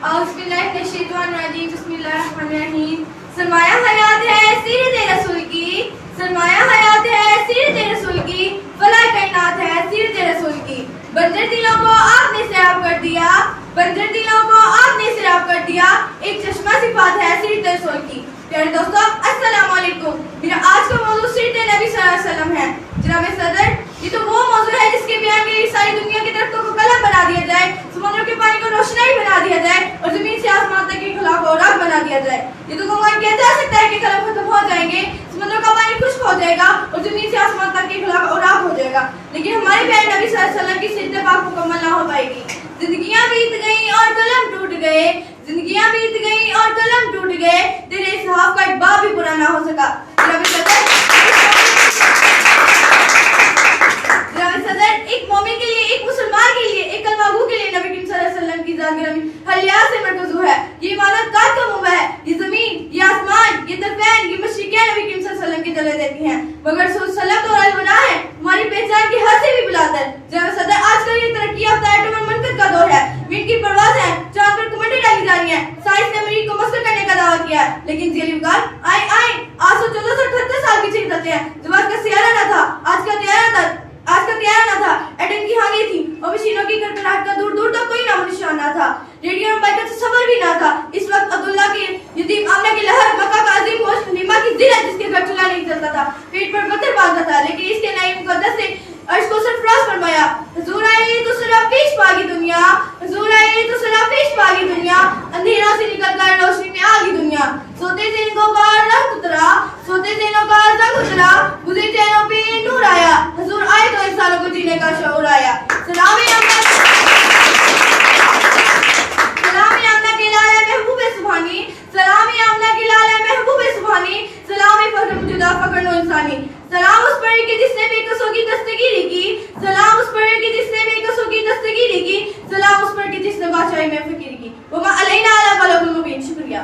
बिस्मिल्लाहिर्रहमानिर्रहीम। सरमाया हयात है सीरत रसूल की, सरमाया हयात है सीरत रसूल की, फला कायनात है सीरत रसूल की। बंजर दिलों को आपने सैराब कर दिया, बंजर दिलों को आपने सैराब कर दिया, एक चश्मा सिफात है सीरत रसूल की। प्यारे दोस्तों, अस्सलाम वालेकुम। मेरा आज का मौजूद सीरत नबी सल्लल्लाहु अलैहि वसल्लम है। जनाब सदर, ये तो वो मौजूद है जिसके बयान के लिए सारी दुनिया के दरख्तों को कलम बना दिया जाए, समुद्र के पानी को रोशनाई बना दिया जाए और जमीन से आसमान तक के खुला को राग बना दिया जाए। ये तो गुमान किया जा सकता है कि कलम खत्म हो जाएंगे, समुद्र का पानी खुश्क हो जाएगा और जमीन से आसमान तक के खुला को राग हो जाएगा, लेकिन हमारे प्यारे नबी सल्लल्लाहु अलैहि वसल्लम की सिद्दत पाक मुकम्मल ना हो पाएगी। जिंदगियां बीत गई और कलम टूट गए, जिंदगियां बीत गई और कलम टूट गए, तेरे सहाफ का एक बाब भी पूरा ना हो सका। सदर, एक मोमिन के लिए, एक मुसलमान के लिए, एक कलमागू के लिए नबी सल्लल्लाहु अलैहि वसल्लम की ज़ात गिरामी हलिया से मरकज़ू है। ये इबादत का मुबा है, ये जमीन, ये आसमान, ये तरफ़ैन, ये मशरिक़ें नबी सल्लल्लाहु अलैहि वसल्लम की जले देती हैं, मगर सल्लल्लाहु तो अलबना है हमारी पहचान की हद से भी बुलंद है। जनाब सदर, आजकल ये तरक्की याफ्ता एटम मनकत का दौर है, मीट की परवाज़ है, चांद पर कमेंटें डाली जा रही हैं, साइंस ने अमेरिका को मस्कर करने का दावा किया है, लेकिन ज़ियालिमगार आए आज तो 1478 साल की चीज़ है, जब आज का सियारा ना था, आज का त्यारा ना था, एटम की हानि थी और मशीनों की खड़खड़ाहट का दूर दूर तक कोई नामो निशान ना था, रेडियो और बाइक का सफर भी ना था। इस वक्त अब्दुल्ला की यतीम आमना की लहर, मक्का का अजीम गोश्त हलीमा की जिल्लत जिसके घर चूल्हा नहीं चलता था, पेट पर पत्थर बांधता था, लेकिन इसके नई मुकद्दस से अर्श को सरफराज फरमाया। हुजूर आए तो सरापेश पागी दुनिया, हुजूर आए तो सरापेश पागी दुनिया, अंधेरा से निकलकर रोशनी में आ गई दुनिया। सोते दिनों का रंग उतरा, सोते दिनों का रंग उतरा, बुझे चेहरों पे नूर आया, हुजूर आए तो इंसानों को जीने का शऊर आया। सलाम आमना के लाले महबूबे सुभानी, सलाम आमना के लाले महबूबे सुभानी, सलाम फख्र मुजदा फख्र नो इंसानी। सलाम उस पर कि जिसने बेकसों की दस्तगीरी की, सलाम उस पर कि जिसने बेकसों की दस्तगीरी की, सलाम उस पर कि जिसने बादशाही में फकीरी की। वमा अलैना अला बलगुल मुबीन। शुक्रिया।